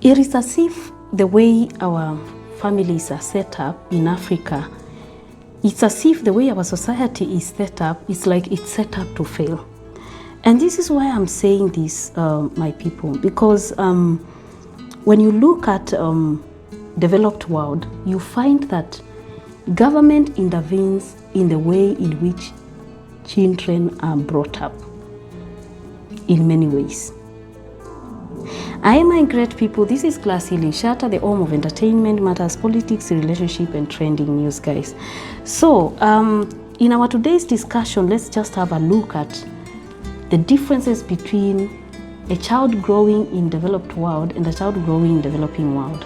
It is as if the way our families are set up in Africa, it's as if the way our society is set up, it's like it's set up to fail. And this is why I'm saying this, my people, because when you look at developed world, you find that government intervenes in the way in which children are brought up in many ways. I, my great people, this is Class Healing Shatter, the home of entertainment, matters, politics, relationship, and trending news, guys. So, in our today's discussion, let's just have a look at the differences between a child growing in developed world and a child growing in developing world.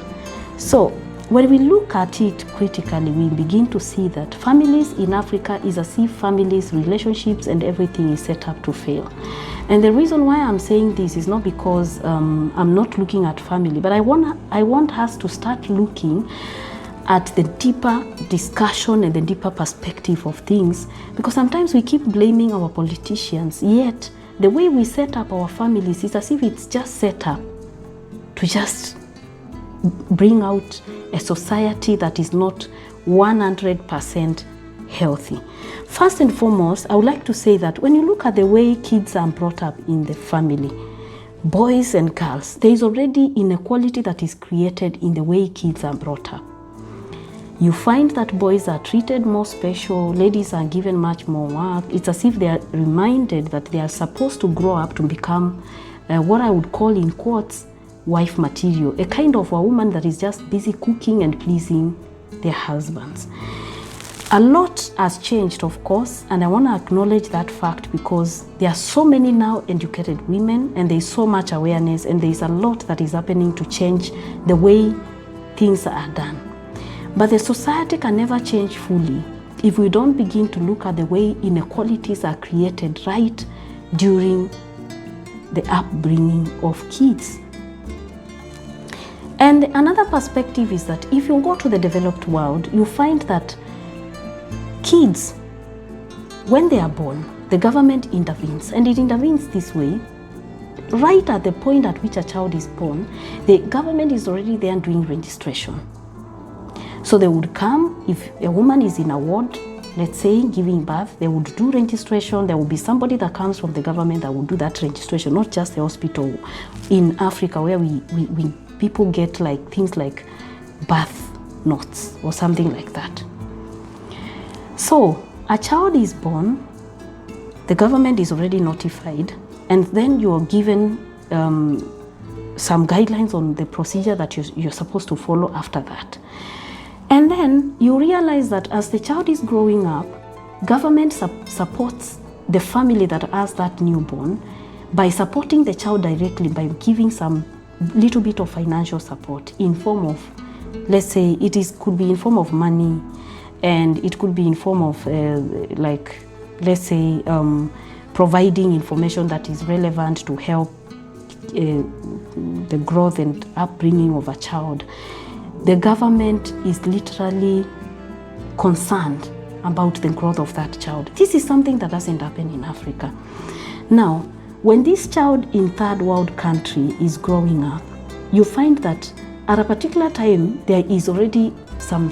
So, when we look at it critically, we begin to see that families in Africa is as if families, relationships, and everything is set up to fail. And the reason why I'm saying this is not because I'm not looking at family, but I want us to start looking at the deeper discussion and the deeper perspective of things, because sometimes we keep blaming our politicians, yet the way we set up our families is as if it's just set up to just bring out a society that is not 100% healthy. First and foremost, I would like to say that when you look at the way kids are brought up in the family, boys and girls, there is already inequality that is created in the way kids are brought up. You find that boys are treated more special, ladies are given much more work. It's as if they are reminded that they are supposed to grow up to become what I would call in quotes, wife material, a kind of a woman that is just busy cooking and pleasing their husbands. A lot has changed, of course, and I want to acknowledge that fact because there are so many now educated women and there is so much awareness and there is a lot that is happening to change the way things are done. But the society can never change fully if we don't begin to look at the way inequalities are created right during the upbringing of kids. And another perspective is that if you go to the developed world, you find that kids, when they are born, the government intervenes, and it intervenes this way. Right at the point at which a child is born, the government is already there doing registration. So they would come, if a woman is in a ward, let's say giving birth, they would do registration. There will be somebody that comes from the government that will do that registration, not just the hospital in Africa where people get like things like birth notes or something like that. So a child is born, the government is already notified, and then you're given some guidelines on the procedure that you're supposed to follow after that. And then you realize that as the child is growing up, government supports the family that has that newborn by supporting the child directly, by giving some little bit of financial support in form of, let's say, could be in form of money, and it could be in form of providing information that is relevant to help the growth and upbringing of a child. The government is literally concerned about the growth of that child. This is something that doesn't happen in Africa. Now, when this child in third world country is growing up, you find that at a particular time, there is already some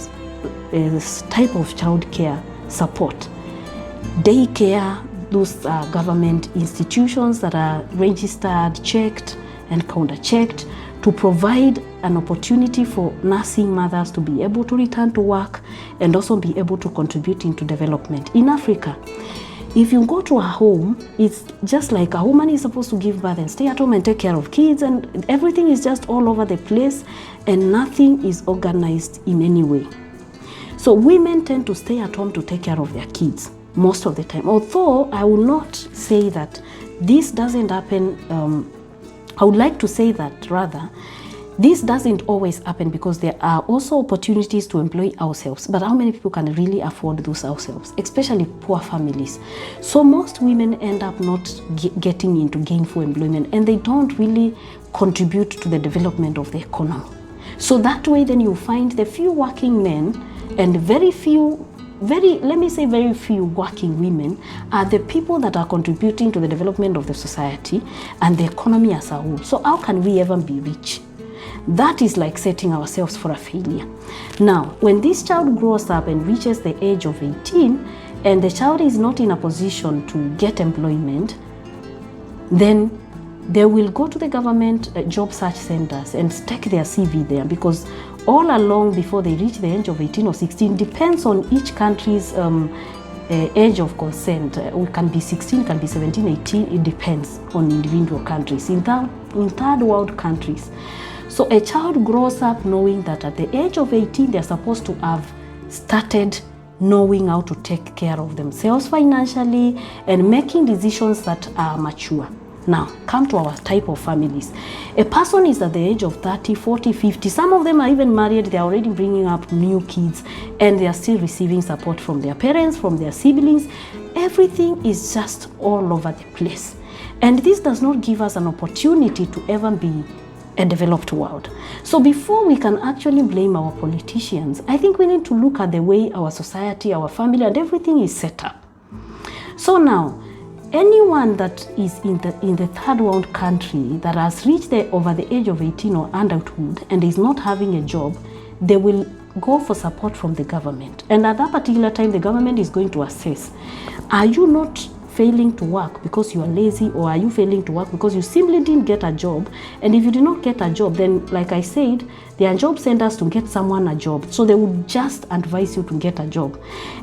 type of child care support. Daycare, those are government institutions that are registered, checked, and counter-checked to provide an opportunity for nursing mothers to be able to return to work and also be able to contribute into development. In Africa, if you go to a home, it's just like a woman is supposed to give birth and stay at home and take care of kids, and everything is just all over the place and nothing is organized in any way. So women tend to stay at home to take care of their kids most of the time. Although I will not say that this doesn't happen, I would like to say that rather, this doesn't always happen because there are also opportunities to employ ourselves. But how many people can really afford those ourselves, especially poor families? So most women end up not getting into gainful employment and they don't really contribute to the development of the economy. So that way then you find the few working men and very few working women are the people that are contributing to the development of the society and the economy as a whole. So how can we ever be rich? that is like setting ourselves for a failure. Now, when this child grows up and reaches the age of 18, and the child is not in a position to get employment, then they will go to the government job search centers and stick their CV there, because all along before they reach the age of 18 or 16, depends on each country's age of consent. It can be 16, can be 17, 18, it depends on individual countries. In third world countries, so a child grows up knowing that at the age of 18, they're supposed to have started knowing how to take care of themselves financially and making decisions that are mature. Now, come to our type of families. A person is at the age of 30, 40, 50. Some of them are even married. They're already bringing up new kids, and they are still receiving support from their parents, from their siblings. Everything is just all over the place. And this does not give us an opportunity to ever be a developed world. So before we can actually blame our politicians, I think we need to look at the way our society, our family, and everything is set up. So now, anyone that is in the third world country that has reached over the age of 18 or adulthood and is not having a job, they will go for support from the government. And at that particular time, the government is going to assess, are you not failing to work because you are lazy, or are you failing to work because you simply didn't get a job? And if you did not get a job, then like I said, there are job centers to get someone a job. So they would just advise you to get a job.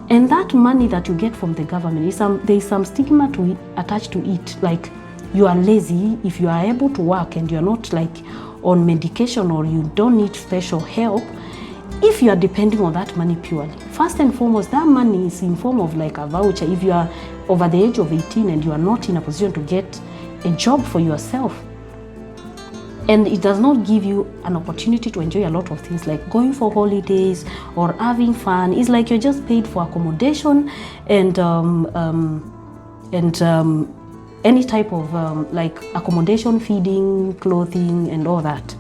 And that money that you get from the government, there is some stigma attached to it. Like, you are lazy if you are able to work and you're not like on medication, or you don't need special help. If you are depending on that money purely, first and foremost, that money is in form of like a voucher. If you are over the age of 18 and you are not in a position to get a job for yourself, and it does not give you an opportunity to enjoy a lot of things like going for holidays or having fun. It's like you're just paid for accommodation and any type of like accommodation, feeding, clothing, and all that.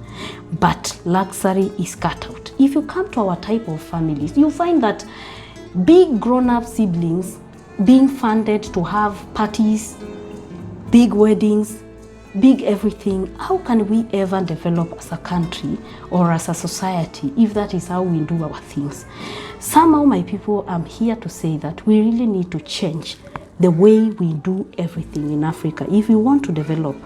But luxury is cut out. If you come to our type of families, you find that big grown-up siblings being funded to have parties, big weddings, big everything. How can we ever develop as a country or as a society if that is how we do our things? Somehow, my people, I'm here to say that we really need to change the way we do everything in Africa if we want to develop.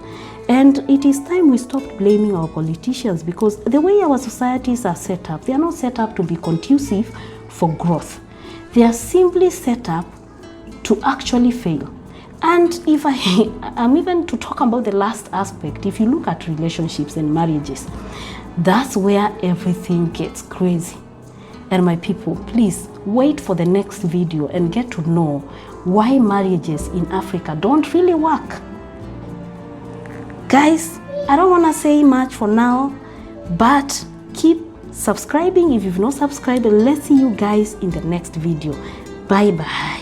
And it is time we stop blaming our politicians, because the way our societies are set up, they are not set up to be conducive for growth. They are simply set up to actually fail. And if I'm even to talk about the last aspect, if you look at relationships and marriages, that's where everything gets crazy. And my people, please wait for the next video and get to know why marriages in Africa don't really work. Guys, I don't want to say much for now, but keep subscribing if you've not subscribed. Let's see you guys in the next video. Bye bye.